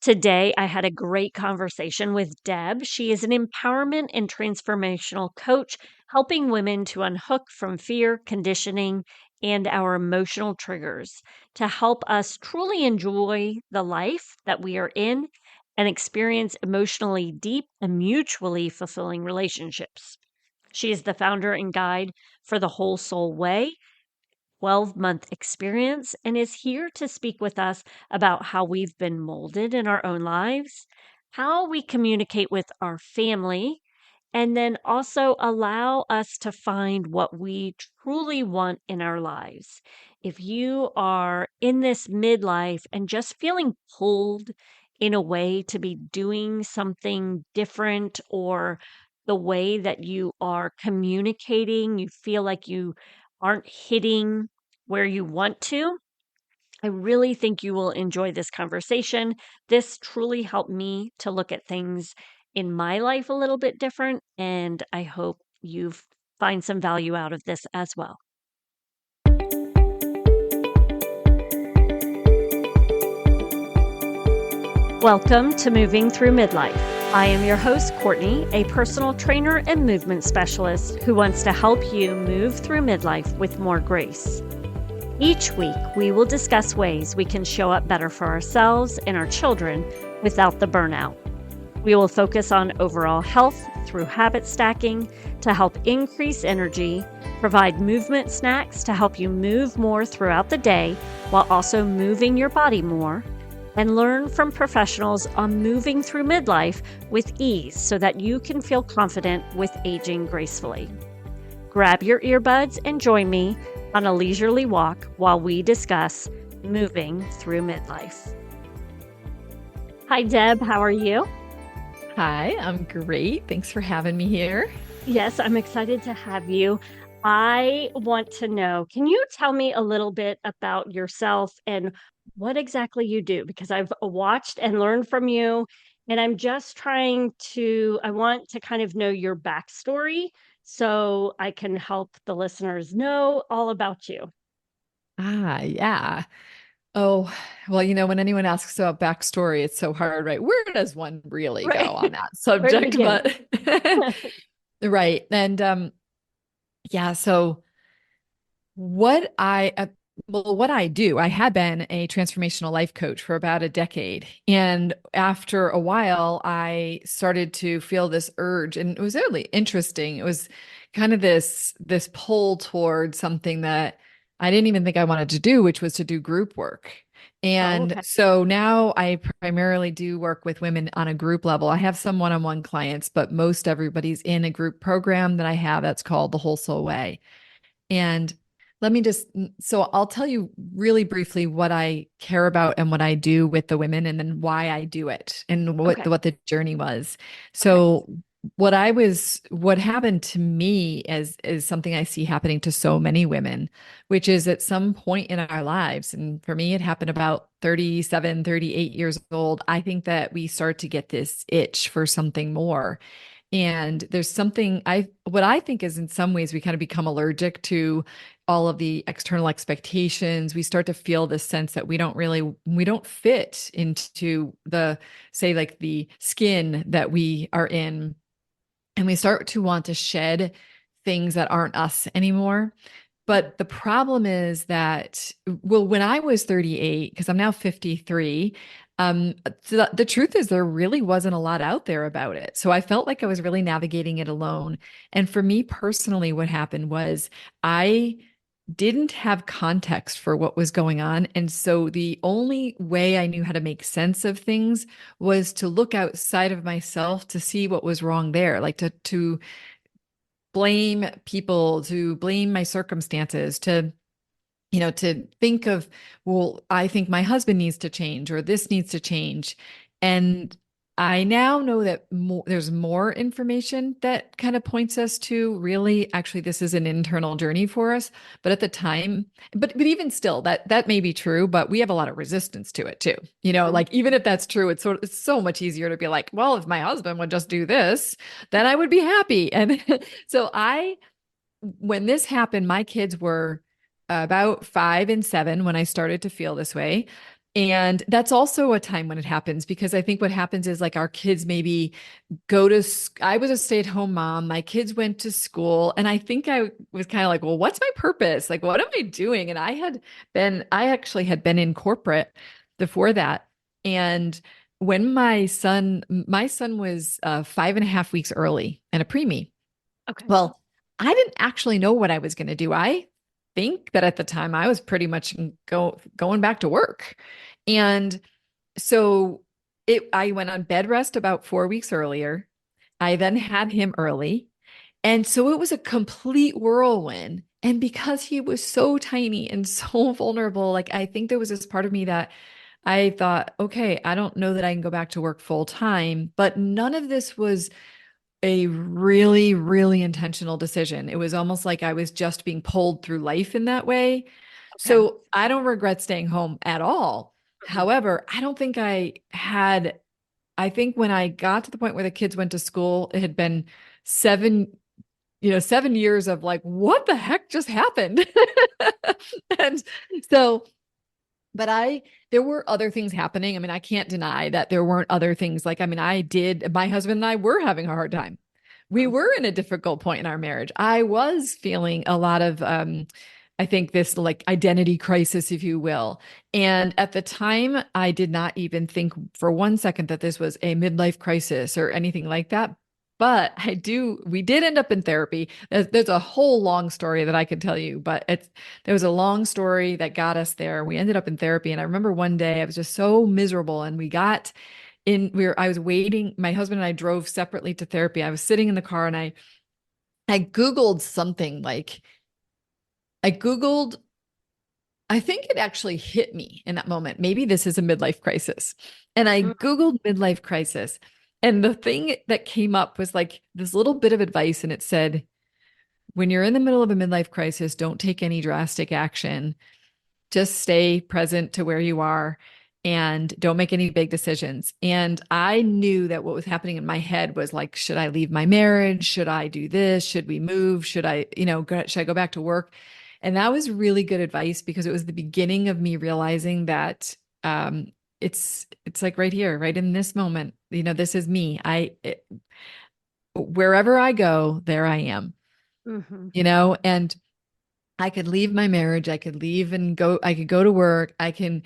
Today, I had a great conversation with Deb. She is an empowerment and transformational coach, helping women to unhook from fear, conditioning, and our emotional triggers to help us truly enjoy the life that we are in and experience emotionally deep and mutually fulfilling relationships. She is the founder and guide for the Whole Soul Way 12-month experience and is here to speak with us about how we've been molded in our own lives, how we communicate with our family, and then also allow us to find what we truly want in our lives. If you are in this midlife and just feeling pulled in a way to be doing something different, or the way that you are communicating, you feel like you aren't hitting where you want to, I really think you will enjoy this conversation. This truly helped me to look at things in my life a little bit different, and I hope you find some value out of this as well. Welcome to Moving Through Midlife. I am your host, Courtney, a personal trainer and movement specialist who wants to help you move through midlife with more grace. Each week, we will discuss ways we can show up better for ourselves and our children without the burnout. We will focus on overall health through habit stacking to help increase energy, provide movement snacks to help you move more throughout the day while also moving your body more, and learn from professionals on moving through midlife with ease so that you can feel confident with aging gracefully. Grab your earbuds and join me on a leisurely walk while we discuss moving through midlife. Hi, Deb. How are you? Hi, I'm great. Thanks for having me here. Yes, I'm excited to have you. I want to know, can you tell me a little bit about yourself and what exactly you do? Because I've watched and learned from you, and I'm just I want to kind of know your backstory so I can help the listeners know all about you. Yeah. Oh, well, when anyone asks about backstory, it's so hard, right? Where does one really go Right. on that Where to subject? begin? But right. And yeah, so what I what I do, I had been a transformational life coach for about a decade. And after a while, I started to feel this urge, and it was really interesting. It was kind of this pull toward something that I didn't even think I wanted to do, which was to do group work. Oh, And okay. so now I primarily do work with women on a group level. I have some one-on-one clients, but most everybody's in a group program that I have that's called the Whole Soul Way. And let me just, so I'll tell you really briefly what I care about and what I do with the women, and then why I do it and Okay. what the journey was. Okay. So what happened to me is something I see happening to so many women, which is at some point in our lives. And for me, it happened about 37, 38 years old. I think that we start to get this itch for something more. And there's something what I think is in some ways we kind of become allergic to all of the external expectations. We start to feel this sense that we don't fit into the, say, like the skin that we are in. And we start to want to shed things that aren't us anymore. But the problem is that, well, when I was 38, because I'm now 53, the truth is there really wasn't a lot out there about it. So I felt like I was really navigating it alone. And for me personally, what happened was I didn't have context for what was going on. And so the only way I knew how to make sense of things was to look outside of myself to see what was wrong there, like to blame people, to blame my circumstances, to think of, well, I think my husband needs to change or this needs to change. And I now know that there's more information that kind of points us to really, actually, this is an internal journey for us. But at the time, but even still, that may be true, but we have a lot of resistance to it too. Mhm. Like even if that's true, it's so much easier to be like, well, if my husband would just do this, then I would be happy. And so when this happened, my kids were about 5 and 7 when I started to feel this way. And that's also a time when it happens, because I think what happens is like our kids maybe go to, I was a stay-at-home mom. My kids went to school, and I think I was kind of like, well, what's my purpose? Like, what am I doing? And I actually had been in corporate before that. And when my son was 5.5 weeks early and a preemie. Okay. Well, I didn't actually know what I was going to do. I think that at the time I was pretty much going back to work. And so I went on bed rest about 4 weeks earlier. I then had him early. And so it was a complete whirlwind. And because he was so tiny and so vulnerable, like I think there was this part of me that I thought, okay, I don't know that I can go back to work full time, but none of this was a really, really intentional decision. It was almost like I was just being pulled through life in that way. Okay. So I don't regret staying home at all. Mhm. However, I don't think I think when I got to the point where the kids went to school, it had been 7 years of like, what the heck just happened? And so, but there were other things happening. I mean, I can't deny that there weren't other things. Like, I mean, my husband and I were having a hard time. We Mhm. were in a difficult point in our marriage. I was feeling a lot of, I think this like identity crisis, if you will. And at the time, I did not even think for 1 second that this was a midlife crisis or anything like that. But we did end up in therapy. There's a whole long story that I could tell you, but there was a long story that got us there. We ended up in therapy. And I remember one day I was just so miserable, and I was waiting. My husband and I drove separately to therapy. I was sitting in the car, and I Googled something like, I Googled, I think it actually hit me in that moment. Maybe this is a midlife crisis. And I Mhm. Googled midlife crisis. And the thing that came up was like this little bit of advice. And it said, when you're in the middle of a midlife crisis, don't take any drastic action. Just stay present to where you are and don't make any big decisions. And I knew that what was happening in my head was like, should I leave my marriage? Should I do this? Should we move? Should I go back to work? And that was really good advice, because it was the beginning of me realizing that it's like right here, right in this moment. This is me. Wherever I go, there I am. Mhm. And I could leave my marriage, I could leave and go, I could go to work, I can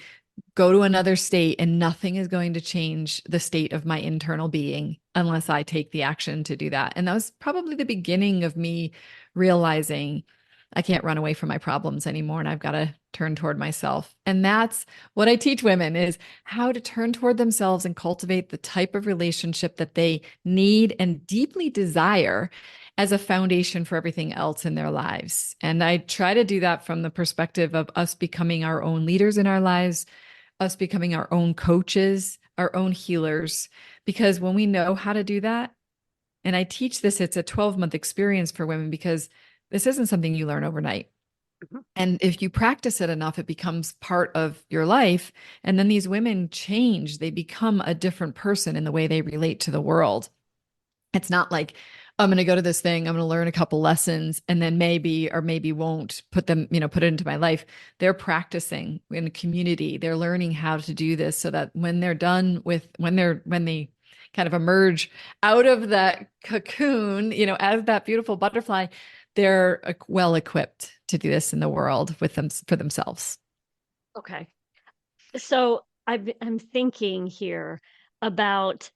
go to another state, and nothing is going to change the state of my internal being unless I take the action to do that. And that was probably the beginning of me realizing I can't run away from my problems anymore, and I've got to turn toward myself. And that's what I teach women, is how to turn toward themselves and cultivate the type of relationship that they need and deeply desire as a foundation for everything else in their lives. And I try to do that from the perspective of us becoming our own leaders in our lives, us becoming our own coaches, our own healers. Because when we know how to do that, and I teach this, it's a 12-month experience for women, because this isn't something you learn overnight. Mhm. And if you practice it enough, it becomes part of your life. And then these women change, they become a different person in the way they relate to the world. It's not like, I'm going to go to this thing, I'm going to learn a couple lessons, and then maybe or maybe won't put it into my life. They're practicing in a community. They're learning how to do this so that when they're done with, when they kind of emerge out of that cocoon, as that beautiful butterfly, they're well equipped to do this in the world with them for themselves. Okay. So I'm thinking here about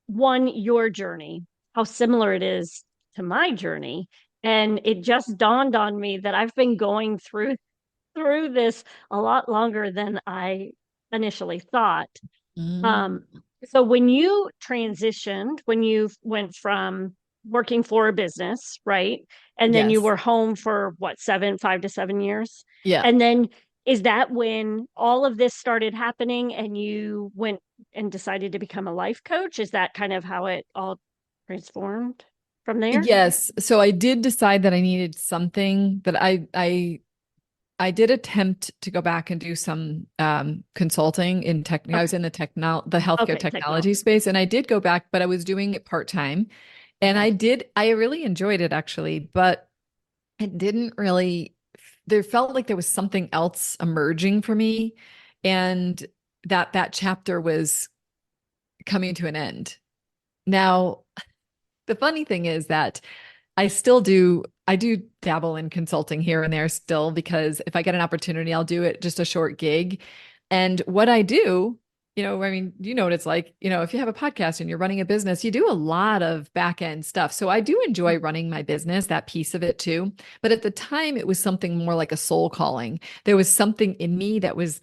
one, your journey, how similar it is to my journey. And it just dawned on me that I've been going through this a lot longer than I initially thought. Mm. Um, so when you transitioned, when you went from working for a business, right? And then you Yes. were home for what, 5 to 7 years? Yeah. And then is that when all of this started happening and you went and decided to become a life coach? Is that kind of how it all transformed from there? Yes. So I did decide that I needed something that I did attempt to go back and do some consulting in tech. I was Okay. in the healthcare Okay. technology Technology. space, and I did go back, but I was doing it part time. And Okay. I really enjoyed it actually, but it didn't really, there felt like there was something else emerging for me. and that chapter was coming to an end. Now, the funny thing is that I do dabble in consulting here and there still, because if I get an opportunity, I'll do it, just a short gig. And what I do, I mean, you know what it's like, if you have a podcast and you're running a business, you do a lot of back end stuff. So I do enjoy running my business, that piece of it too. But at the time, it was something more like a soul calling. There was something in me that was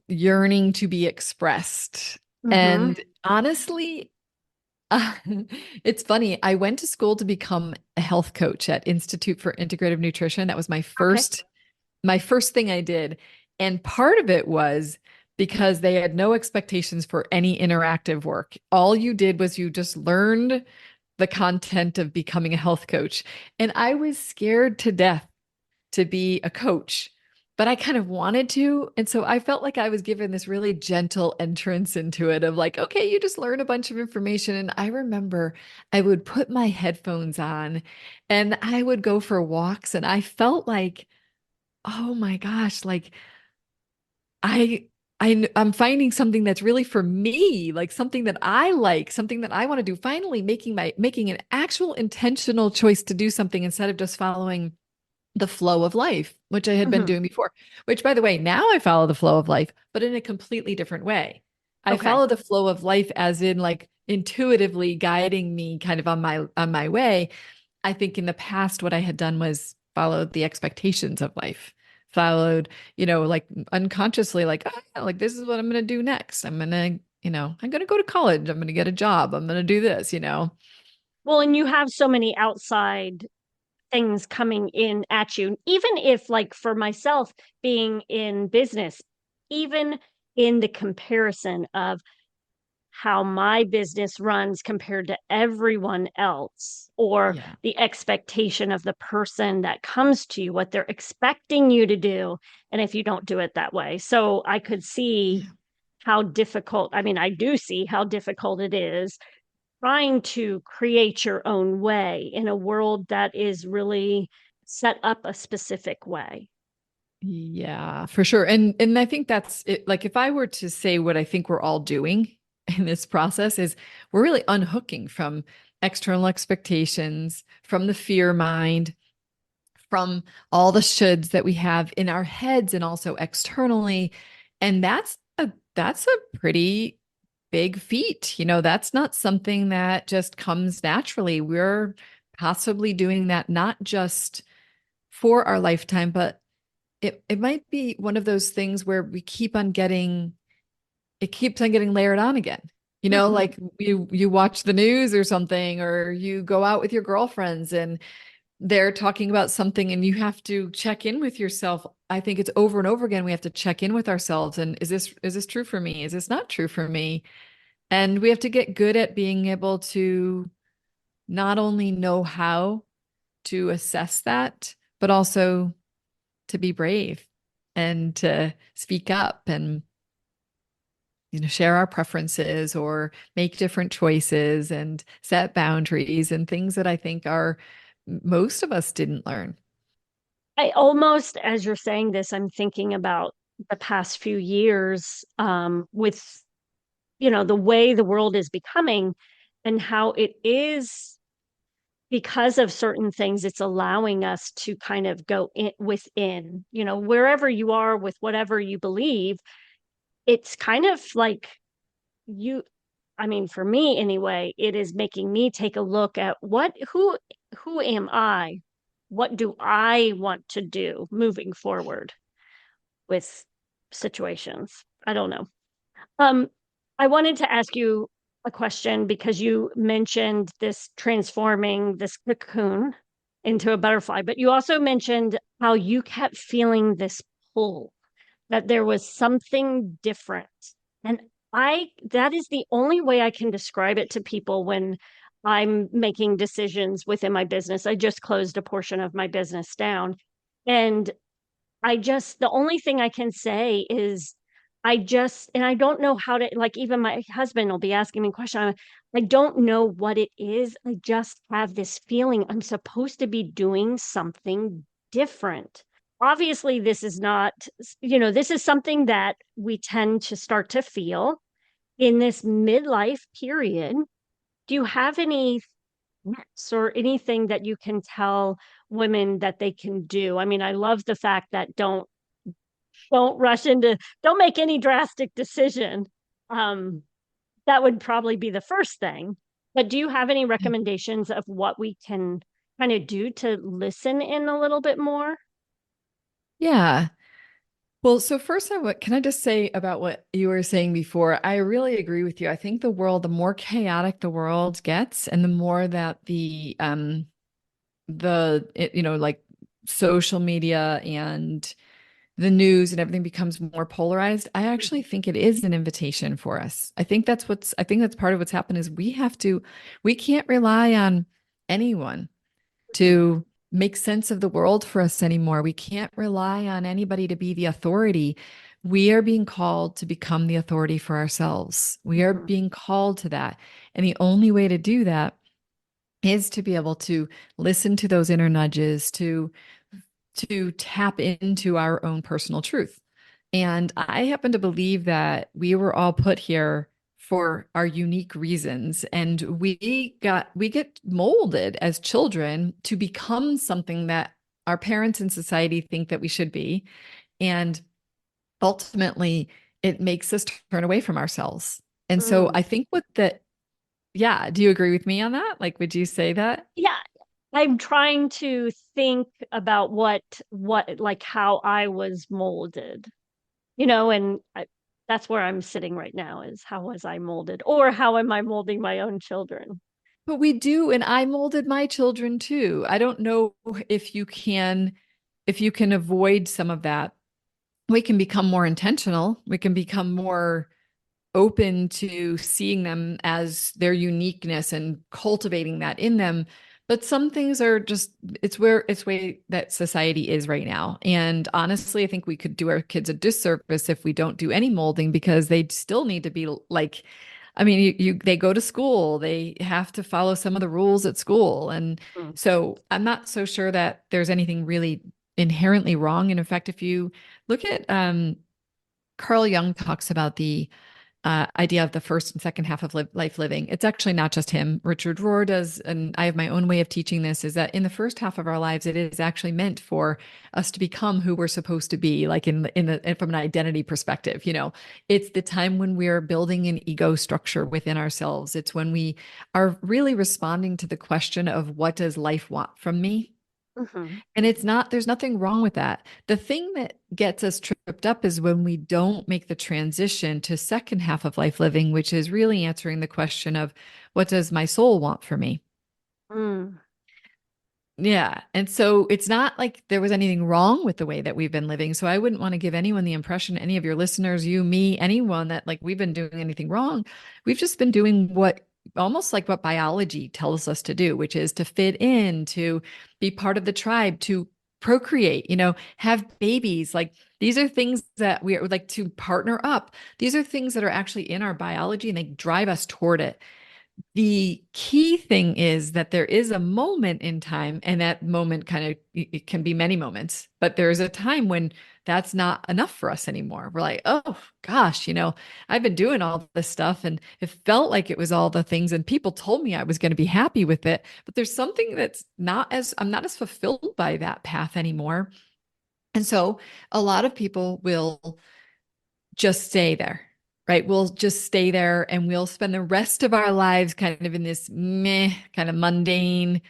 yearning to be expressed. Mm-hmm. And honestly, uh, it's funny. I went to school to become a health coach at Institute for Integrative Nutrition. That was Okay. my first thing I did. And part of it was because they had no expectations for any interactive work. All you did was you just learned the content of becoming a health coach. And I was scared to death to be a coach, but I kind of wanted to. And so I felt like I was given this really gentle entrance into it of like, okay, you just learn a bunch of information. And I remember I would put my headphones on and I would go for walks, and I felt like, oh my gosh, like I I'm finding something that's really for me, like something that I like, something that I want to do. Finally making an actual intentional choice to do something instead of just following the flow of life, which I had been Mm-hmm. doing before, which by the way, now I follow the flow of life, but in a completely different way. I Okay. follow the flow of life as in like intuitively guiding me kind of on my way. I think in the past, what I had done was followed the expectations of life, followed, like unconsciously, like, oh, yeah, like this is what I'm going to do next. I'm going to go to college. I'm going to get a job. I'm going to do this. Well, and you have so many outside things coming in at you, even if, like, for myself, being in business, even in the comparison of how my business runs compared to everyone else, or Yeah. the expectation of the person that comes to you, what they're expecting you to do, and if you don't do it that way. So I could see Yeah. how difficult, I mean, I do see how difficult it is trying to create your own way in a world that is really set up a specific way. Yeah, for sure. And I think that's it. Like if I were to say what I think we're all doing in this process is we're really unhooking from external expectations, from the fear mind, from all the shoulds that we have in our heads and also externally. And that's a pretty big feat. That's not something that just comes naturally. We're possibly doing that not just for our lifetime, but it might be one of those things where it keeps on getting layered on again. Mhm. Like you watch the news or something, or you go out with your girlfriends and they're talking about something and you have to check in with yourself. I think it's over and over again. We have to check in with ourselves. And is this true for me? Is this not true for me? And we have to get good at being able to not only know how to assess that, but also to be brave and to speak up and share our preferences or make different choices and set boundaries and things that I think are most of us didn't learn. I almost, as you're saying this, I'm thinking about the past few years, with, the way the world is becoming and how it is, because of certain things, it's allowing us to kind of go in within, wherever you are with whatever you believe. It's kind of like you, I mean, for me anyway, it is making me take a look at who am I? What do I want to do moving forward with situations? I don't know. Um, I wanted to ask you a question because you mentioned this transforming this cocoon into a butterfly, but you also mentioned how you kept feeling this pull, that there was something different. And that is the only way I can describe it to people when I'm making decisions within my business. I just closed a portion of my business down. And the only thing I can say is and I don't know how to, like, even my husband will be asking me questions. I don't know what it is. I just have this feeling I'm supposed to be doing something different. obviously this is not, this is something that we tend to start to feel in this midlife period. Do you have any tips or anything that you can tell women that they can do? I mean, I love the fact that don't rush into, don't make any drastic decision. Um, that would probably be the first thing. But do you have any recommendations of what we can kind of do to listen in a little bit more? Yeah. Well, so first, what can I just say about what you were saying before? I really agree with you. I think the more chaotic the world gets, and the more that like social media and the news and everything becomes more polarized, I actually think it is an invitation for us. I think that's part of what's happened is we can't rely on anyone to make sense of the world for us anymore. We can't rely on anybody to be the authority. We are being called to become the authority for ourselves. We are Mhm. being called to that. And the only way to do that is to be able to listen to those inner nudges, to tap into our own personal truth. And I happen to believe that we were all put here for our unique reasons, and we get molded as children to become something that our parents and society think that we should be. And ultimately it makes us turn away from ourselves. And so Mm. I think what that yeah, do you agree with me on that? Like, would you say that? Yeah, I'm trying to think about like how I was molded, and that's where I'm sitting right now is how was I molded or how am I molding my own children? But we do, and I molded my children too. I don't know if you can avoid some of that. We can become more intentional. We can become more open to seeing them as their uniqueness and cultivating that in them. But some things are just it's way that society is right now. And honestly, I think we could do our kids a disservice if we don't do any molding because they still need to be like, I mean, they go to school, they have to follow some of the rules at school. And Mm. so I'm not so sure that there's anything really inherently wrong. And in fact, if you look at Carl Jung talks about the idea of the first and second half of life living. It's actually not just him. Richard Rohr does, and I have my own way of teaching this, is that in the first half of our lives, it is actually meant for us to become who we're supposed to be, like from an identity perspective. It's the time when we're building an ego structure within ourselves. It's when we are really responding to the question of what does life want from me? Mhm. And there's nothing wrong with that. The thing that gets us tripped up is when we don't make the transition to second half of life living, which is really answering the question of what does my soul want for me? Mm. Yeah. And so it's not like there was anything wrong with the way that we've been living. So I wouldn't want to give anyone the impression, any of your listeners, you, me, anyone, that like we've been doing anything wrong. We've just been doing what almost like what biology tells us to do, which is to fit in, to be part of the tribe, to procreate, have babies. Like these are things that we are like to partner up. These are things that are actually in our biology and they drive us toward it. The key thing is that there is a moment in time, and that moment it can be many moments, but there's a time when that's not enough for us anymore. We're like, oh gosh, I've been doing all this stuff and it felt like it was all the things, and people told me I was going to be happy with it, but there's something I'm not as fulfilled by that path anymore. And so a lot of people will just stay there, right? We'll just stay there and we'll spend the rest of our lives kind of in this meh, kind of mundane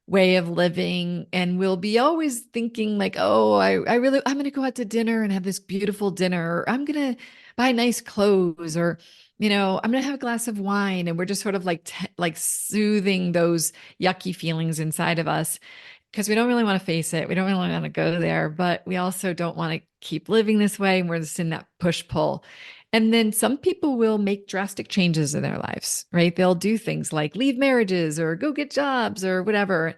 way of living. And we'll be always thinking like, oh, I'm going to go out to dinner and have this beautiful dinner, or I'm going to buy nice clothes, or, I'm going to have a glass of wine. And we're just sort of like soothing those yucky feelings inside of us because we don't really want to face it. We don't really want to go there, but we also don't want to keep living this way. And we're just in that push pull. And then some people will make drastic changes in their lives, right? They'll do things like leave marriages or go get jobs or whatever,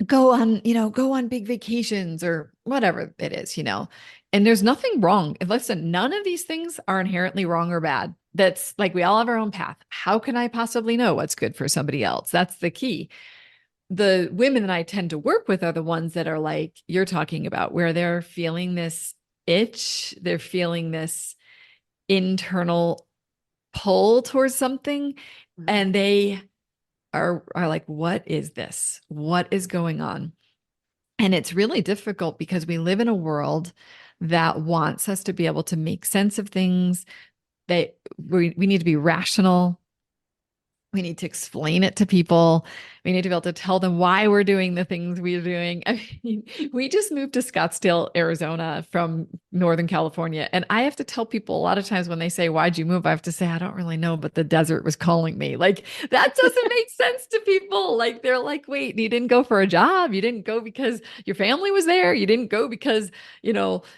go on big vacations or whatever it is, And there's nothing wrong. And listen, none of these things are inherently wrong or bad. That's like we all have our own path. How can I possibly know what's good for somebody else? That's the key. the women that I tend to work with are the ones that are like you're talking about, where they're feeling this itch, they're feeling this internal pull towards something, Mhm. and they are like, what is this? What is going on? And it's really difficult because we live in a world that wants us to be able to make sense of things. We need to be rational. We need to explain it to people. We need to be able to tell them why we're doing the things we're doing. I mean, we just moved to Scottsdale, Arizona from Northern California. And I have to tell people a lot of times when they say, why'd you move? I have to say, I don't really know, but the desert was calling me. Like that doesn't make sense to people. Like they're like, wait, you didn't go for a job. You didn't go because your family was there. You didn't go because,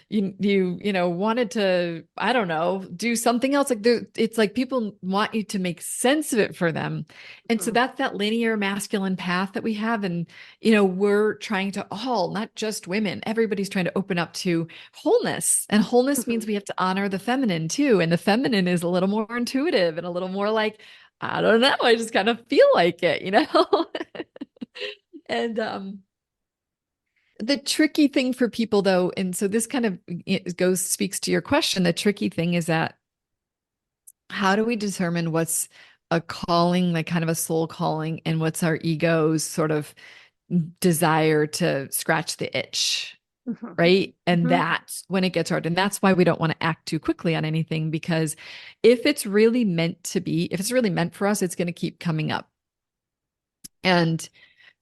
wanted to, I don't know, do something else. Like it's like people want you to make sense of it for them. And so Mhm. that's that linear masculine path that we have. And, we're trying to all, not just women, everybody's trying to open up to wholeness. And wholeness means Mhm. we have to honor the feminine too. And the feminine is a little more intuitive and a little more like, I don't know, I just kind of feel like it. And the tricky thing for people though, and so this kind of speaks to your question, the tricky thing is that how do we determine what's a calling, like kind of a soul calling, and what's our ego's sort of desire to scratch the itch, Mhm. right? And Mhm. that's when it gets hard. And that's why we don't want to act too quickly on anything, because if it's really meant to be, if it's really meant for us, it's going to keep coming up. And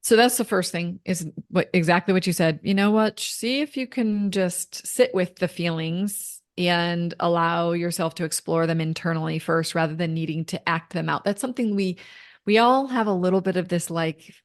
so that's the first thing is exactly what you said. You know what? See if you can just sit with the feelings and allow yourself to explore them internally first rather than needing to act them out. That's something we all have a little bit of this like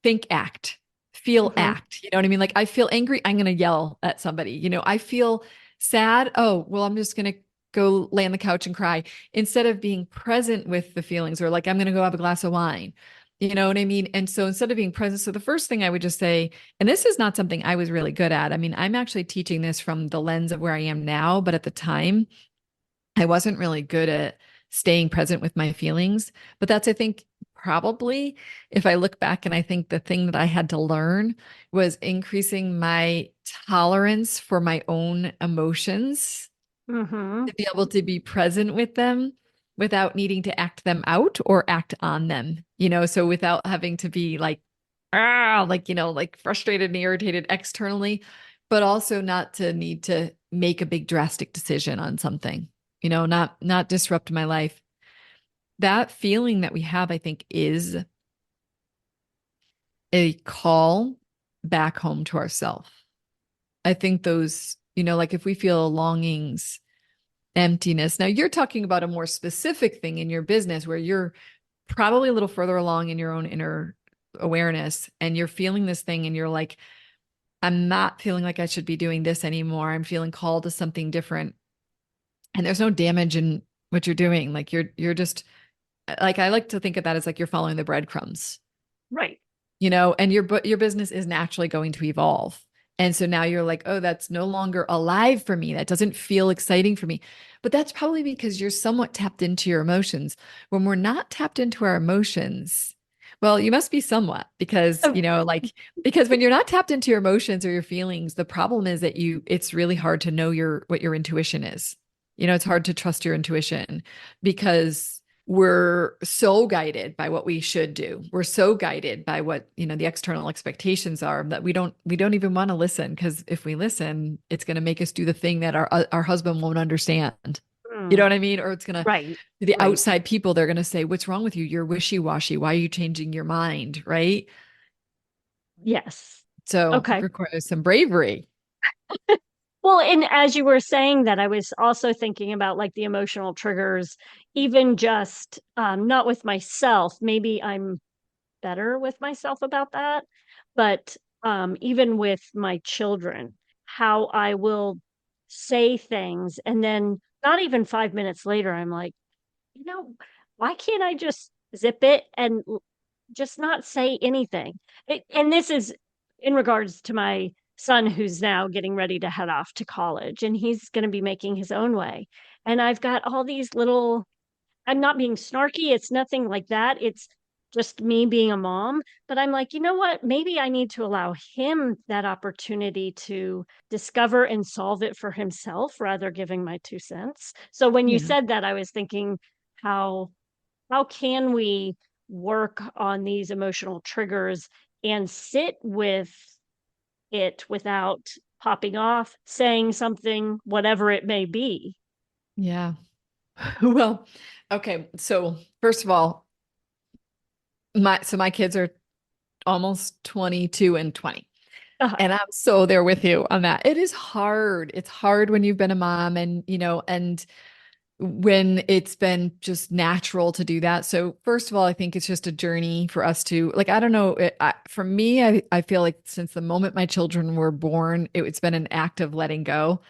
think act, feel Mhm. act. You know what I mean? Like I feel angry, I'm going to yell at somebody. I feel sad. Oh, well, I'm just going to go lay on the couch and cry instead of being present with the feelings, or like I'm going to go have a glass of wine. You know what I mean? And so instead of being present, so the first thing I would just say, and this is not something I was really good at. I mean, I'm actually teaching this from the lens of where I am now, but at the time, I wasn't really good at staying present with my feelings. But that's, I think, probably if I look back and I think the thing that I had to learn was increasing my tolerance for my own emotions Mhm. to be able to be present with them without needing to act them out or act on them, so without having to be like, like, like frustrated and irritated externally, but also not to need to make a big drastic decision on something, not disrupt my life. That feeling that we have, I think, is a call back home to ourself. I think those, like if we feel longings, emptiness. Now you're talking about a more specific thing in your business where you're probably a little further along in your own inner awareness and you're feeling this thing and you're like, I'm not feeling like I should be doing this anymore. I'm feeling called to something different. And there's no damage in what you're doing. Like you're just like I like to think of that as like you're following the breadcrumbs, Right. and your business is naturally going to evolve. And so now you're like, oh, that's no longer alive for me. That doesn't feel exciting for me. But that's probably because you're somewhat tapped into your emotions. When we're not tapped into our emotions, well, you must be somewhat because, Oh, because when you're not tapped into your emotions or your feelings, the problem is that it's really hard to know what your intuition is. It's hard to trust your intuition because we're so guided by what we should do. We're so guided by what, the external expectations are that we don't even want to listen, because if we listen, it's going to make us do the thing that our husband won't understand. You know mm, what I mean? Or it's going to right. the Right. outside people, they're going to say, "What's wrong with you? You're wishy-washy. Why are you changing your mind?" Right? Yes. So it Okay. requires some bravery. Well, and as you were saying that, I was also thinking about like the emotional triggers, even just not with myself. Maybe I'm better with myself about that, but even with my children, how I will say things and then not even 5 minutes later, I'm like, you know, why can't I just zip it and just not say anything? And this is in regards to my son who's now getting ready to head off to college and he's going to be making his own way. And I've got all these little, I'm not being snarky, it's nothing like that. It's just me being a mom. But I'm like, you know what? Maybe I need to allow him that opportunity to discover and solve it for himself rather giving my 2 cents. So when you Yeah. said that, I was thinking how how can we work on these emotional triggers and sit with it without popping off, saying something, whatever it may be. Yeah. Well, okay. So first of all, my kids are almost 22 and 20. Uh, And I'm so there with you on that. It is hard. It's hard when you've been a mom and, and when it's been just natural to do that. So first of all, I think it's just a journey for us to like, I don't know. For me, I feel like since the moment my children were born, it's been an act of letting go.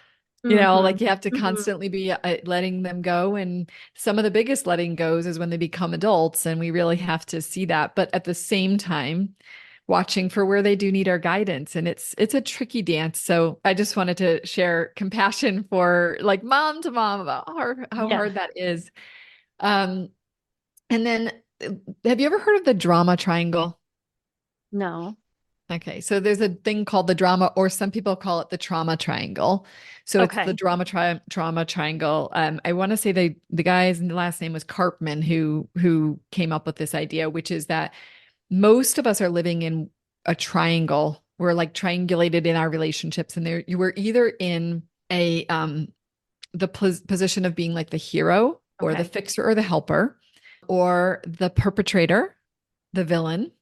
mhm, Like you have to mhm. constantly be letting them go. And some of the biggest letting goes is when they become adults. And we really have to see that. But at the same time, watching for where they do need our guidance. And it's a tricky dance. So I just wanted to share compassion for like mom to mom about how Yeah, hard that is. Um, and then have you ever heard of the drama triangle? no. Okay, so there's a thing called the drama, or some people call it the trauma triangle. So it's the Okay. trauma triangle. I want to say the guy's last name was Karpman who came up with this idea, which is that most of us are living in a triangle. We're like triangulated in our relationships, and there you were either in a the position of being like the hero or the Okay. fixer or the helper, or the perpetrator, the villain,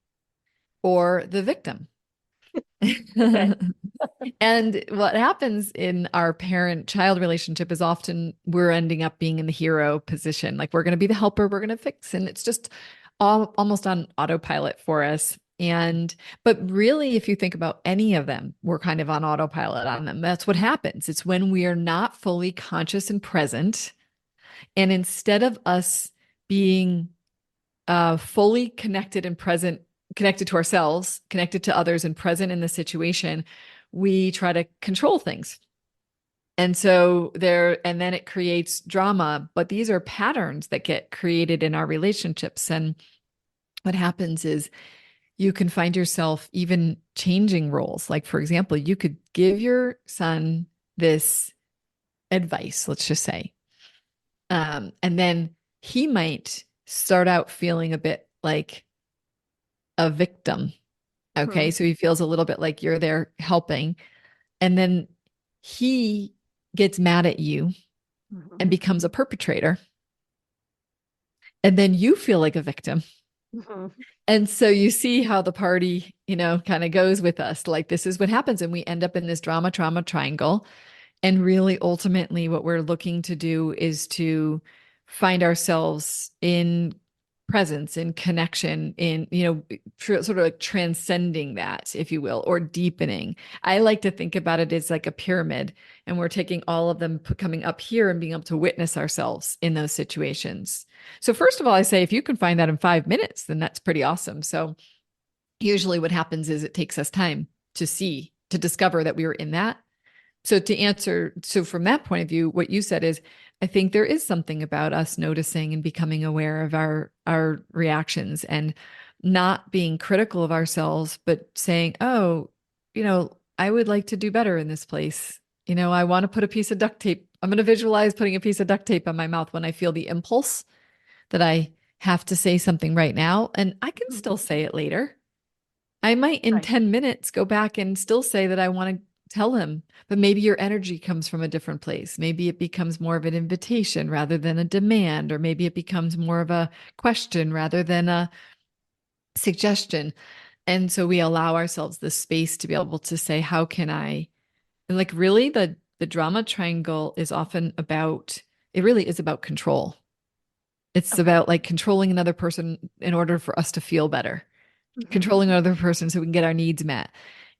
or the victim. Okay. And what happens in our parent child relationship is often we're ending up being in the hero position. Like we're going to be the helper, we're going to fix. And it's just almost on autopilot for us. But really, if you think about any of them, we're kind of on autopilot on them. That's what happens. It's when we are not fully conscious and present. And instead of us being fully connected and present, connected to ourselves, connected to others, and present in the situation, we try to control things. And then it creates drama. But these are patterns that get created in our relationships. And what happens is you can find yourself even changing roles. Like, for example, you could give your son this advice, let's just say, and then he might start out feeling a bit like a victim. Okay. Mhm, So he feels a little bit like you're there helping. And then he gets mad at you and mhm, becomes a perpetrator. And then you feel like a victim. mhm. And so you see how the party, kind of goes with us. Like this is what happens. And we end up in this drama, trauma triangle. And really, ultimately, what we're looking to do is to find ourselves in presence, in connection, in, sort of like transcending that, if you will, or deepening. I like to think about it as like a pyramid, and we're taking all of them, coming up here and being able to witness ourselves in those situations. So, first of all, I say if you can find that in 5 minutes, then that's pretty awesome. So, usually what happens is it takes us time to discover that we were in that. So from that point of view, what you said is, I think there is something about us noticing and becoming aware of our reactions and not being critical of ourselves, but saying, oh, I would like to do better in this place. I want to put a piece of duct tape. I'm going to visualize putting a piece of duct tape on my mouth when I feel the impulse that I have to say something right now, and I can Mhm. still say it later. I might in Right. 10 minutes go back and still say that I want to tell him, but maybe your energy comes from a different place. Maybe it becomes more of an invitation rather than a demand, or maybe it becomes more of a question rather than a suggestion. And so we allow ourselves the space to be able to say, how can I, and like really the drama triangle is often about, it really is about control. It's Okay. about like controlling another person in order for us to feel better, Mhm, controlling another person so we can get our needs met.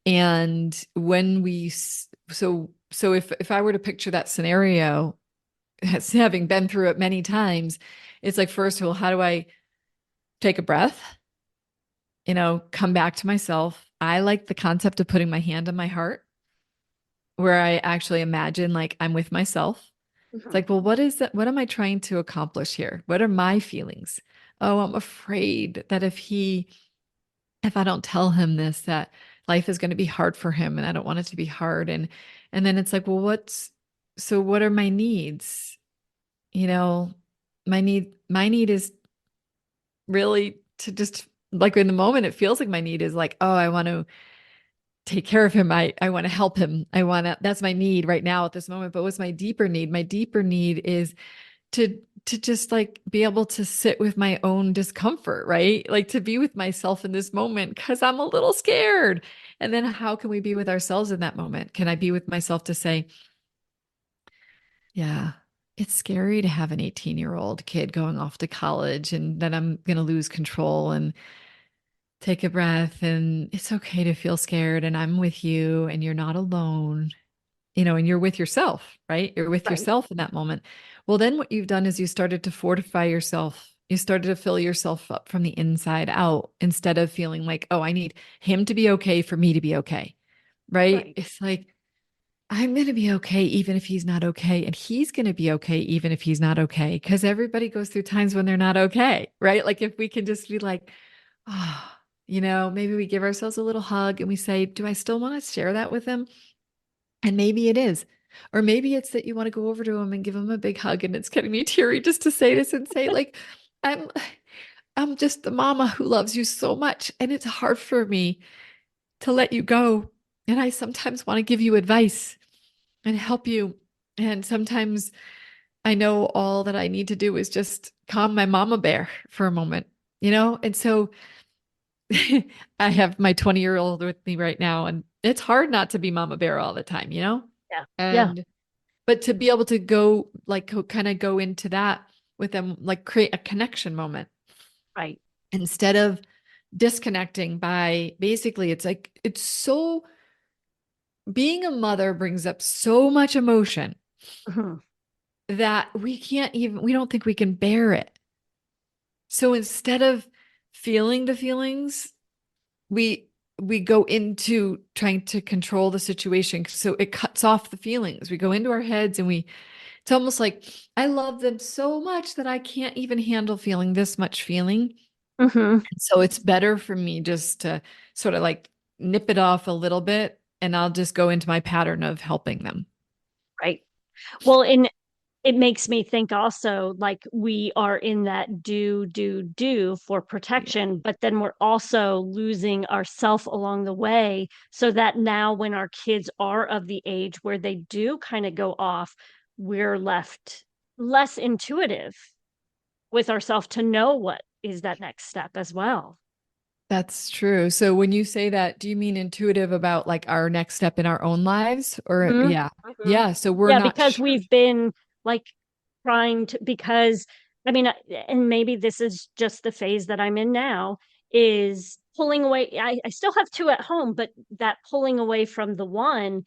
And when we so if I were to picture that scenario as having been through it many times, it's like, first of all, how do I take a breath, come back to myself? I like the concept of putting my hand on my heart, where I actually imagine like I'm with myself. It's mhm. like, well, what is that? What am I trying to accomplish here? What are my feelings? oh, I'm afraid that if I don't tell him this, that life is going to be hard for him and I don't want it to be hard. And then it's like, well, so what are my needs? You know, my need is really to just like in the moment, it feels like my need is like, oh, I want to take care of him. I want to help him. That's my need right now at this moment. But what's my deeper need? My deeper need is to just like be able to sit with my own discomfort, right? Like to be with myself in this moment because I'm a little scared. And then how can we be with ourselves in that moment? Can I be with myself to say, yeah, it's scary to have an 18-year-old kid going off to college and then I'm going to lose control and take a breath and it's okay to feel scared and I'm with you and you're not alone, and you're with yourself, right? You're with Right. yourself in that moment. Well, then what you've done is you started to fortify yourself. You started to fill yourself up from the inside out instead of feeling like, oh, I need him to be okay for me to be okay, right? Right. It's like, I'm going to be okay even if he's not okay. And he's going to be okay even if he's not okay. Because everybody goes through times when they're not okay, right? Like if we can just be like, oh, maybe we give ourselves a little hug and we say, do I still want to share that with him? And maybe it is. Or maybe it's that you want to go over to him and give him a big hug. And it's getting me teary just to say this and say, like, I'm I'm just the mama who loves you so much. And it's hard for me to let you go. And I sometimes want to give you advice and help you. And sometimes I know all that I need to do is just calm my mama bear for a moment, And so I have my 20-year-old with me right now, and it's hard not to be mama bear all the time. Yeah. Yeah. And but to be able to go like kind of go into that with them, like create a connection moment Right. instead of disconnecting by basically it's like it's so being a mother brings up so much emotion Mhm. that we don't think we can bear it. So instead of feeling the feelings, we we go into trying to control the situation. So it cuts off the feelings. We go into our heads and it's almost like I love them so much that I can't even handle feeling this much feeling. Mhm. So it's better for me just to sort of like nip it off a little bit and I'll just go into my pattern of helping them. Right. Well, and it makes me think also like we are in that do for Yeah, protection, but then we're also losing ourself along the way. So that now, when our kids are of the age where they do kind of go off, we're left less intuitive with ourselves to know what is that next step as well. that's true. So when you say that, do you mean intuitive about like our next step in our own lives or Mhm, yeah. mhm. Yeah, so we're Yeah, not because sure. we've been like trying to, because I mean, and maybe this is just the phase that I'm in now, is pulling away. I still have two at home, but that pulling away from the one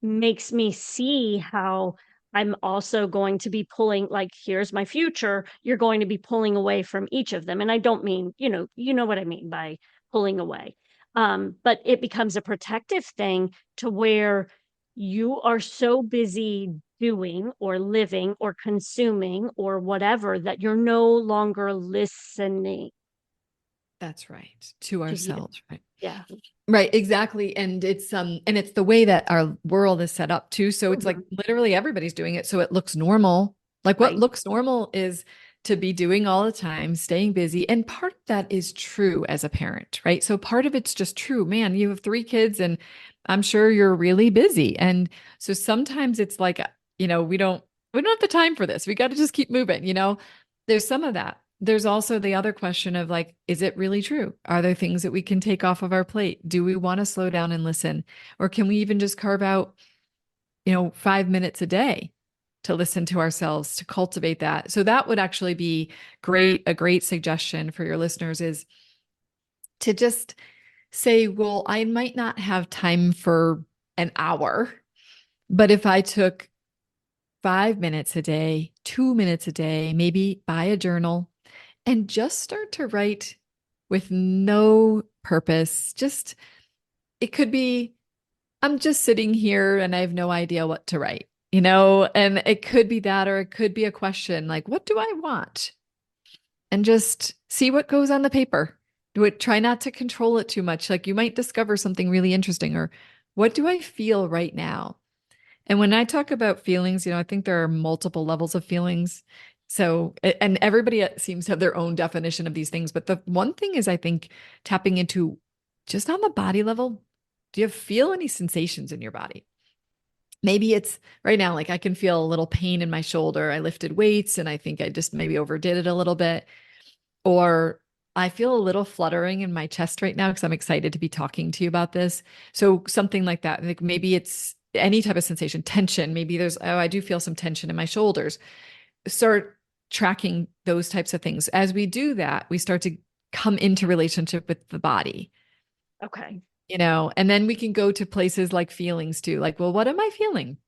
makes me see how I'm also going to be pulling, like, here's my future. You're going to be pulling away from each of them. And I don't mean, you know what I mean by pulling away. But it becomes a protective thing to where you are so busy doing or living or consuming or whatever that you're no longer listening That's right. To to you. ourselves, right? Yeah. Right, exactly. And it's the way that our world is set up too. So it's like Mhm. literally everybody's doing it. So it looks normal. Like what Right. looks normal is to be doing all the time, staying busy. And part of that is true as a parent, right? So part of it's just true. Man, you have 3 kids and I'm sure you're really busy. And so sometimes it's like, we don't have the time for this. We got to just keep moving. There's some of that. There's also the other question of like, is it really true? Are there things that we can take off of our plate? Do we want to slow down and listen? Or can we even just carve out, 5 minutes a day to listen to ourselves, to cultivate that? So that would actually be great. A great suggestion for your listeners is to just say, well, I might not have time for an hour, but if I took 5 minutes a day, 2 minutes a day, maybe buy a journal and just start to write with no purpose. Just, it could be, I'm just sitting here and I have no idea what to write. And it could be that, or it could be a question like, what do I want? and just see what goes on the paper. Do it, try not to control it too much. Like you might discover something really interesting, or what do I feel right now? And when I talk about feelings, I think there are multiple levels of feelings. So, and everybody seems to have their own definition of these things. But the one thing is, I think tapping into just on the body level, do you feel any sensations in your body? Maybe it's right now, like I can feel a little pain in my shoulder. I lifted weights and I think I just maybe overdid it a little bit. Or I feel a little fluttering in my chest right now because I'm excited to be talking to you about this. So something like that. Like maybe it's any type of sensation, tension. Maybe there's, oh, I do feel some tension in my shoulders. Start tracking those types of things. As we do that, we start to come into relationship with the body, Okay. and then we can go to places like feelings too. Like, well, what am I feeling?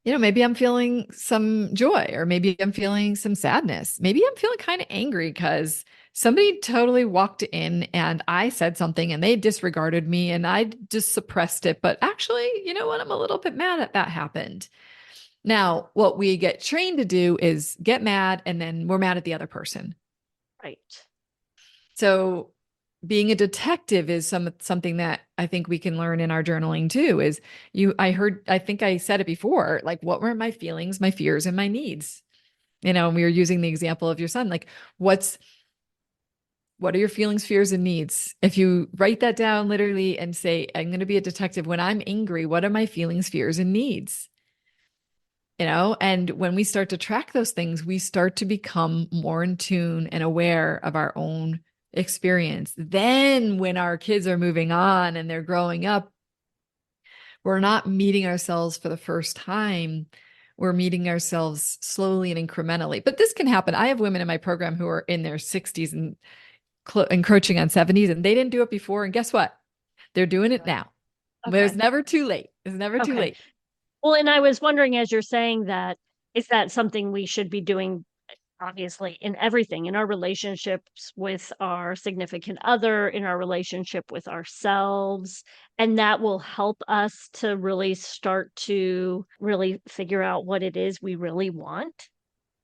Maybe I'm feeling some joy, or maybe I'm feeling some sadness. Maybe I'm feeling kind of angry because somebody totally walked in and I said something and they disregarded me and I just suppressed it. But actually, you know what? I'm a little bit mad at that happened. Now, what we get trained to do is get mad and then we're mad at the other person. Right. So being a detective is something that I think we can learn in our journaling too. Is I think I said it before, like what were my feelings, my fears, and my needs? And we were using the example of your son, like what are your feelings, fears, and needs? If you write that down literally and say, I'm going to be a detective when I'm angry, what are my feelings, fears, and needs? And when we start to track those things, we start to become more in tune and aware of our own experience. Then, when our kids are moving on and they're growing up, we're not meeting ourselves for the first time. We're meeting ourselves slowly and incrementally. But this can happen. I have women in my program who are in their 60s and encroaching on 70s, and they didn't do it before. And guess what? They're doing it Right. now. There's Okay. never too late. It's never too Okay. late. Well, and I was wondering as you're saying that, is that something we should be doing obviously in everything, in our relationships with our significant other, in our relationship with ourselves, and that will help us to really start to really figure out what it is we really want?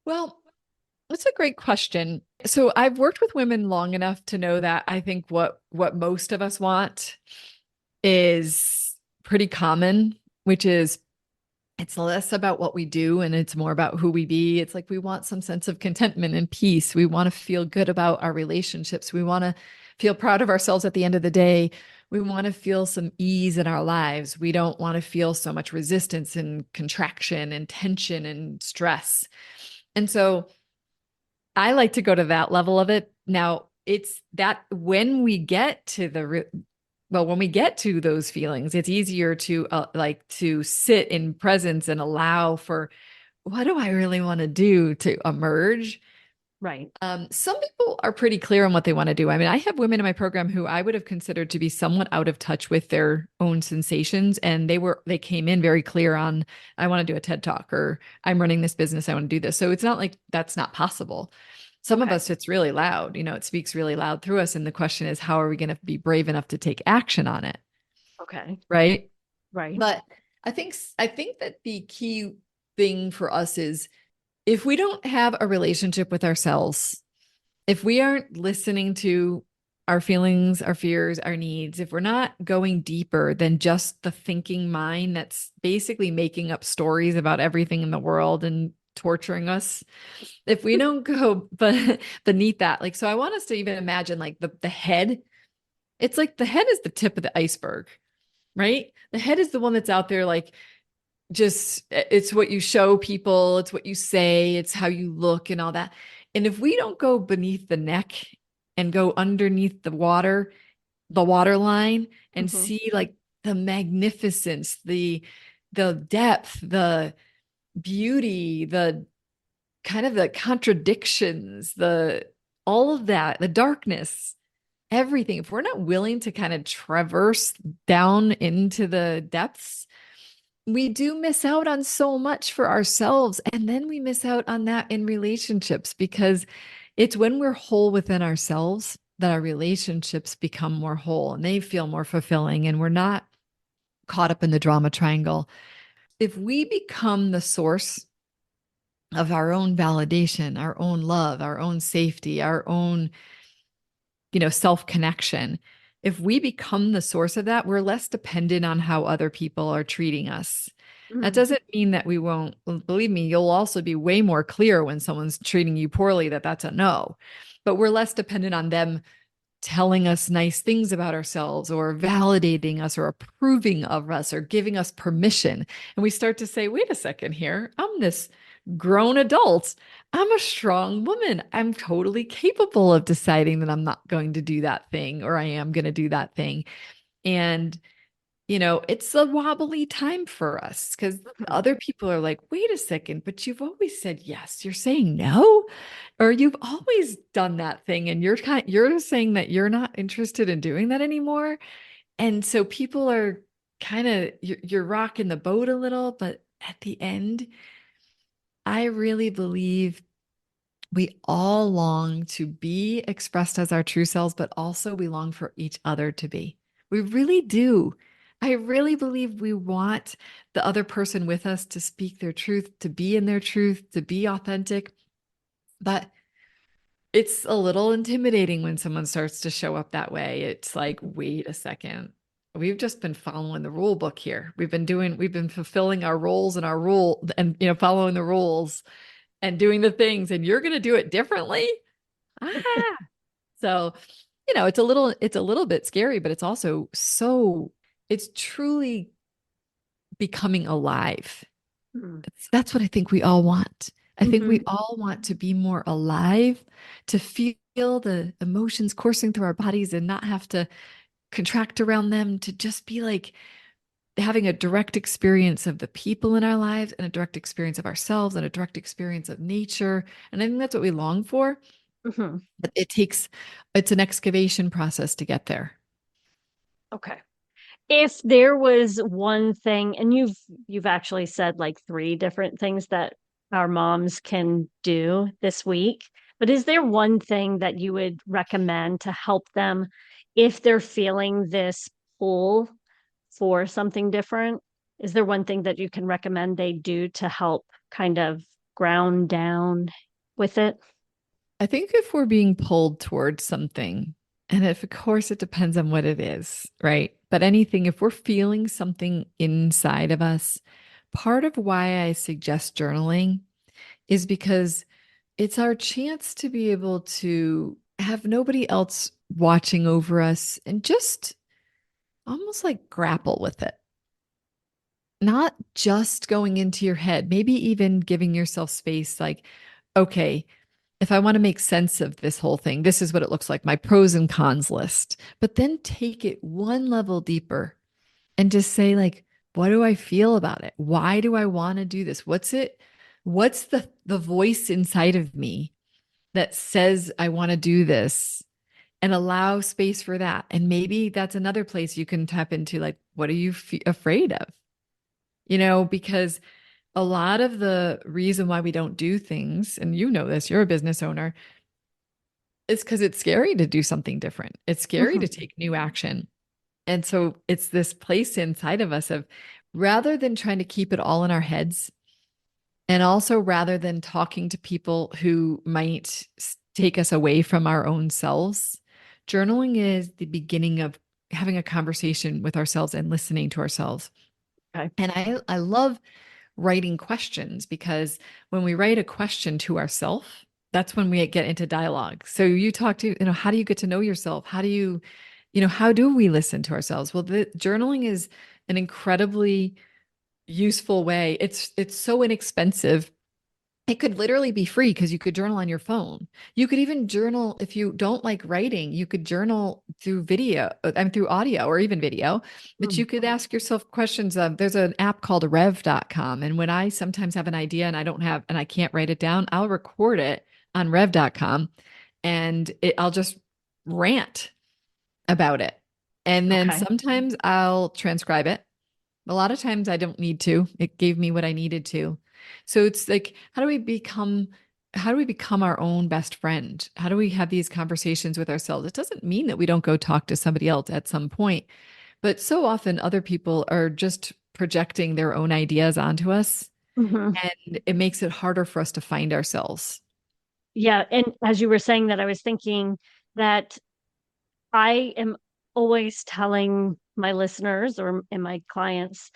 Well, that's a great question. So I've worked with women long enough to know that I think what most of us want is pretty common, which is it's less about what we do and it's more about who we be. It's like we want some sense of contentment and peace. We want to feel good about our relationships. We want to feel proud of ourselves at the end of the day. We want to feel some ease in our lives. We don't want to feel so much resistance and contraction and tension and stress. And so I like to go to that level of it. Now, it's that when we get to when we get to those feelings, it's easier to like to sit in presence and allow for what do I really want to do to emerge. Right. Some people are pretty clear on what they want to do. I mean, I have women in my program who I would have considered to be somewhat out of touch with their own sensations, and they came in very clear on, I want to do a TED talk, or I'm running this business, I want to do this. So it's not like that's not possible. Some of Okay. us, it's really loud, it speaks really loud through us. And the question is, how are we going to be brave enough to take action on it? Okay. Right. Right. But I think that the key thing for us is if we don't have a relationship with ourselves, if we aren't listening to our feelings, our fears, our needs, if we're not going deeper than just the thinking mind that's basically making up stories about everything in the world and torturing us, if we don't go beneath that, like, so I want us to even imagine like the head. It's like the head is the tip of the iceberg, right? The head is the one that's out there, like, just it's what you show people, it's what you say, it's how you look and all that. And if we don't go beneath the neck and go underneath the water line and Hmm. see like the magnificence, the depth, the beauty, the kind of the contradictions, the all of that, the darkness, everything, if we're not willing to kind of traverse down into the depths, we do miss out on so much for ourselves. And then we miss out on that in relationships because it's when we're whole within ourselves that our relationships become more whole and they feel more fulfilling. And we're not caught up in the drama triangle. If we become the source of our own validation, our own love, our own safety, our own, self connection. If we become the source of that, we're less dependent on how other people are treating us. That Mm, doesn't mean that we won't, believe me, you'll also be way more clear when someone's treating you poorly that that's a no. But we're less dependent on them telling us nice things about ourselves or validating us or approving of us or giving us permission. And we start to say, wait a second here, I'm this grown adult. I'm a strong woman. I'm totally capable of deciding that I'm not going to do that thing or I am going to do that thing. And it's a wobbly time for us because mhm, other people are like, wait a second, but you've always said yes. You're saying no, or you've always done that thing and you're saying that you're not interested in doing that anymore. And so people are kind of you're rocking the boat a little, but at the end, I really believe we all long to be expressed as our true selves, but also we long for each other to be. We really do. I really believe we want the other person with us to speak their truth, to be in their truth, to be authentic. But it's a little intimidating when someone starts to show up that way. It's like, wait a second. We've just been following the rule book here. We've been fulfilling our roles and our rule and, following the rules and doing the things, and you're going to do it differently. Ah. So, it's a little bit scary, but it's also it's truly becoming alive. mm, That's what I think we all want. I think we mhm, all want to be more alive, to feel the emotions coursing through our bodies and not have to contract around them, to just be like having a direct experience of the people in our lives and a direct experience of ourselves and a direct experience of nature. And I think that's what we long for. mhm. But it's an excavation process to get there. Okay. If there was one thing, and you've actually said like three different things that our moms can do this week, but is there one thing that you would recommend to help them if they're feeling this pull for something different? Is there one thing that you can recommend they do to help kind of ground down with it? I think if we're being pulled towards something, and if, of course, it depends on what it is, right? But anything, if we're feeling something inside of us, part of why I suggest journaling is because it's our chance to be able to have nobody else watching over us and just almost like grapple with it. Not just going into your head, maybe even giving yourself space like, okay, if I want to make sense of this whole thing, this is what it looks like, my pros and cons list. But then take it one level deeper and just say, like, what do I feel about it? Why do I want to do this? What's the voice inside of me that says I want to do this? And allow space for that. And maybe that's another place you can tap into, like, what are you afraid of? Because a lot of the reason why we don't do things, and this, you're a business owner, is because it's scary to do something different. It's scary to Mhm. take new action. And so it's this place inside of us of rather than trying to keep it all in our heads, and also rather than talking to people who might take us away from our own selves, journaling is the beginning of having a conversation with ourselves and listening to ourselves. Okay. And I love writing questions because when we write a question to ourselves, that's when we get into dialogue. So you talk to, how do you get to know yourself? How do we listen to ourselves? Well, the journaling is an incredibly useful way. It's so inexpensive. It could literally be free because you could journal on your phone. You could even journal if you don't like writing, you could journal through video, through audio or even video, but Mm. you could ask yourself questions. There's an app called rev.com. And when I sometimes have an idea and I can't write it down, I'll record it on rev.com and I'll just rant about it. And then Okay. sometimes I'll transcribe it. A lot of times I don't need to. It gave me what I needed to. So it's like, how do we become our own best friend? How do we have these conversations with ourselves? It doesn't mean that we don't go talk to somebody else at some point, but so often other people are just projecting their own ideas onto us. Mhm. And it makes it harder for us to find ourselves. Yeah. And as you were saying that, I was thinking that I am always telling my listeners or and my clients,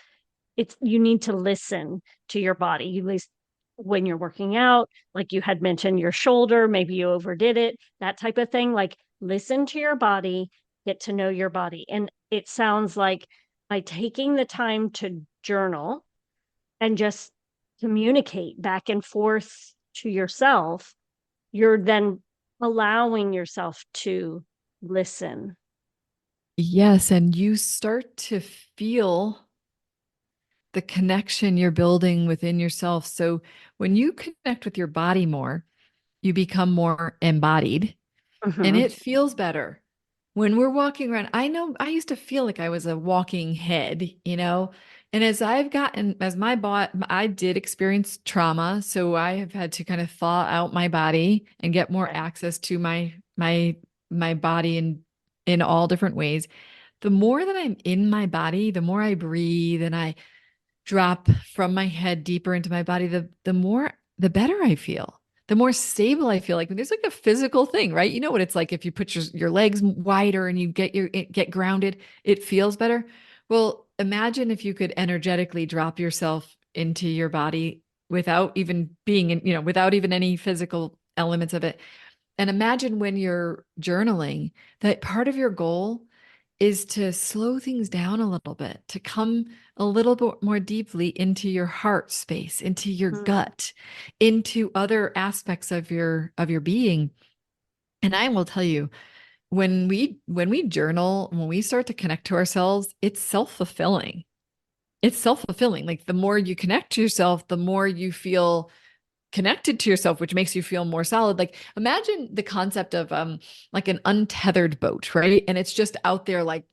it's you need to listen to your body. At least when you're working out, like you had mentioned your shoulder, maybe you overdid it, that type of thing. Like listen to your body, get to know your body. And it sounds like by taking the time to journal and just communicate back and forth to yourself, you're then allowing yourself to listen. Yes. And you start to feel the connection you're building within yourself. So when you connect with your body more, you become more embodied and Mhm. it feels better. When we're walking around, I know I used to feel like I was a walking head, and as I've gotten, as my body, I did experience trauma. So I have had to kind of thaw out my body and get more Right. access to my body in all different ways. The more that I'm in my body, the more I breathe and I drop from my head deeper into my body, the better I feel, the more stable I feel. Like there's like a physical thing, right? You know what it's like if you put your legs wider and you get grounded, it feels better. Well, imagine if you could energetically drop yourself into your body without even being in, without even any physical elements of it. And imagine when you're journaling that part of your goal is to slow things down a little bit, to come a little bit more deeply into your heart space, into your Mm. gut, into other aspects of your being. And I will tell you, when we journal, when we start to connect to ourselves, it's self-fulfilling. It's self-fulfilling. Like the more you connect to yourself, the more you feel connected to yourself, which makes you feel more solid. Like imagine the concept of like an untethered boat, right? And it's just out there like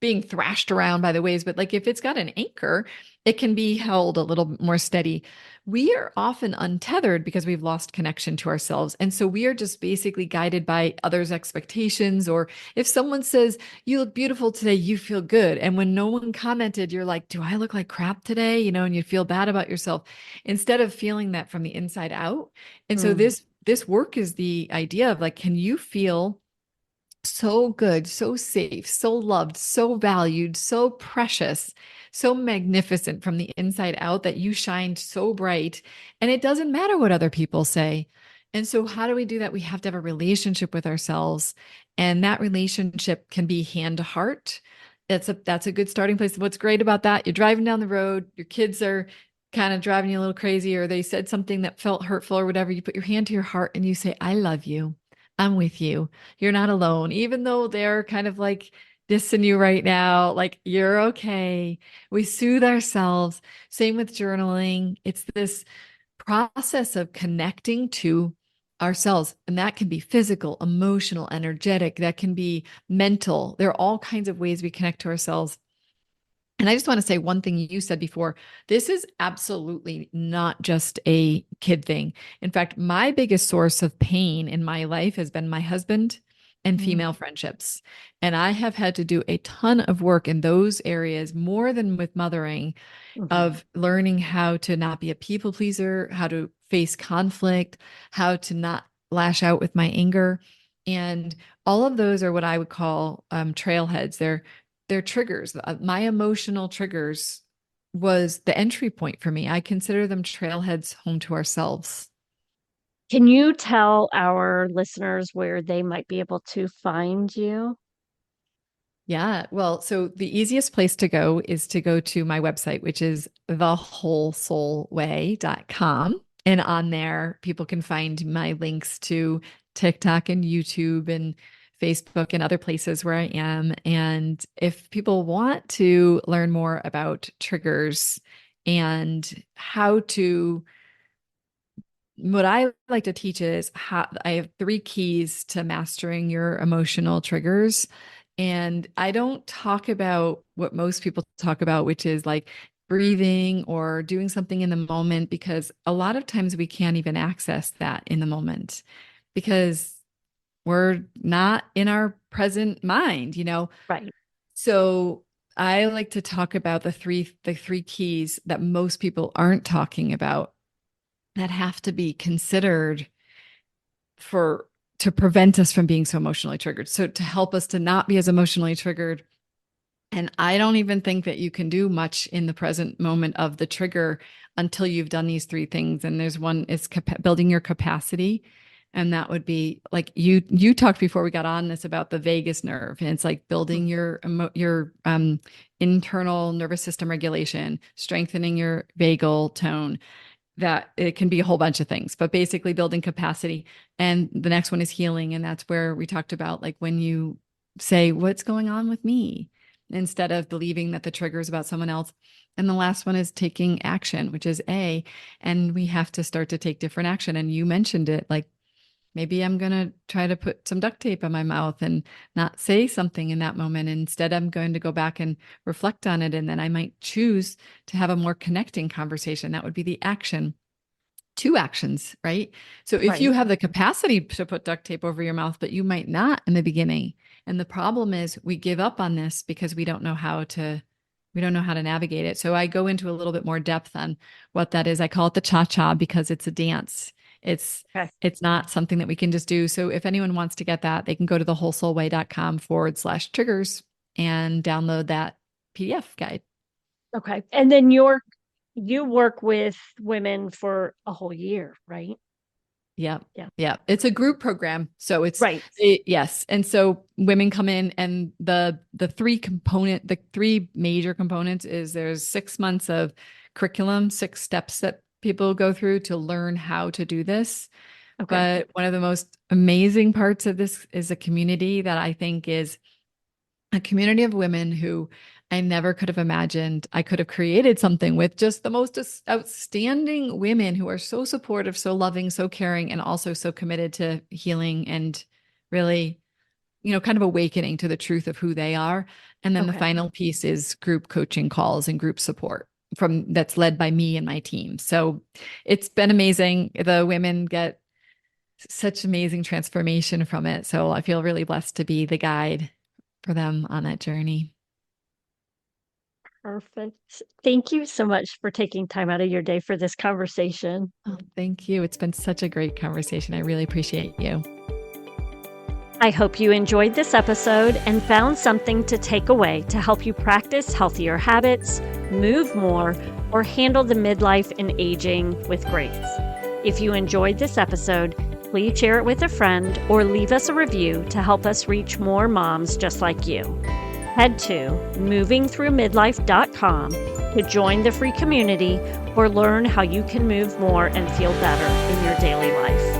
being thrashed around by the waves, but like if it's got an anchor, it can be held a little more steady. We are often untethered because we've lost connection to ourselves. And so we are just basically guided by others' expectations. Or if someone says, you look beautiful today, you feel good. And when no one commented, you're like, do I look like crap today? And you feel bad about yourself instead of feeling that from the inside out. And so Mm. this work is the idea of like, can you feel so good, so safe, so loved, so valued, so precious, so magnificent from the inside out that you shined so bright. And it doesn't matter what other people say. And so, how do we do that? We have to have a relationship with ourselves. And that relationship can be hand to heart. That's a good starting place. What's great about that? You're driving down the road, your kids are kind of driving you a little crazy, or they said something that felt hurtful or whatever. You put your hand to your heart and you say, I love you. I'm with you. You're not alone, even though they're kind of like dissing you right now. Like, you're okay. We soothe ourselves. Same with journaling. It's this process of connecting to ourselves. And that can be physical, emotional, energetic, that can be mental. There are all kinds of ways we connect to ourselves. And I just want to say one thing you said before. This is absolutely not just a kid thing. In fact, my biggest source of pain in my life has been my husband and Mm. female friendships. And I have had to do a ton of work in those areas more than with mothering, Mhm. of learning how to not be a people pleaser, how to face conflict, how to not lash out with my anger. And all of those are what I would call trailheads. They're triggers. My emotional triggers was the entry point for me. I consider them trailheads home to ourselves. Can you tell our listeners where they might be able to find you? Yeah. Well, so the easiest place to go is to go to my website, which is thewholesoulway.com. And on there, people can find my links to TikTok and YouTube and Facebook and other places where I am. And if people want to learn more about triggers and how to, what I like to teach is how I have three keys to mastering your emotional triggers. And I don't talk about what most people talk about, which is like breathing or doing something in the moment, because a lot of times we can't even access that in the moment because we're not in our present mind. Right. So I like to talk about the three keys that most people aren't talking about that have to be considered for to prevent us from being so emotionally triggered. So to help us to not be as emotionally triggered. And I don't even think that you can do much in the present moment of the trigger until you've done these three things. And there's one is building your capacity. And that would be like you talked before we got on this about the vagus nerve. And it's like building your internal nervous system regulation, strengthening your vagal tone, that it can be a whole bunch of things, but basically building capacity. And the next one is healing. And that's where we talked about like when you say, what's going on with me? Instead of believing that the trigger is about someone else. And the last one is taking action, which is A. And we have to start to take different action. And you mentioned it, like maybe I'm going to try to put some duct tape on my mouth and not say something in that moment. Instead, I'm going to go back and reflect on it. And then I might choose to have a more connecting conversation. That would be the action. Two actions, right? So if you Right. have the capacity to put duct tape over your mouth, but you might not in the beginning. And the problem is we give up on this because we don't know how to navigate it. So I go into a little bit more depth on what that is. I call it the cha-cha because it's a dance. It's Okay. it's not something that we can just do. So if anyone wants to get that, they can go to thewholesoulway.com/triggers and download that PDF guide. Okay. And then you work with women for a whole year, right? Yeah. Yeah. Yeah. It's a group program. So Right. yes. And so women come in and the three major components is there's 6 months of curriculum, 6 steps that people go through to learn how to do this. Okay. But one of the most amazing parts of this is a community that I think is a community of women who I never could have imagined I could have created something with, just the most outstanding women who are so supportive, so loving, so caring, and also so committed to healing and really, kind of awakening to the truth of who they are. And then the Okay. final piece is group coaching calls and group support that's led by me and my team. So it's been amazing. The women get such amazing transformation from it. So I feel really blessed to be the guide for them on that journey. Perfect. Thank you so much for taking time out of your day for this conversation. Oh, thank you. It's been such a great conversation. I really appreciate you. I hope you enjoyed this episode and found something to take away to help you practice healthier habits, move more, or handle the midlife and aging with grace. If you enjoyed this episode, please share it with a friend or leave us a review to help us reach more moms just like you. Head to movingthroughmidlife.com to join the free community or learn how you can move more and feel better in your daily life.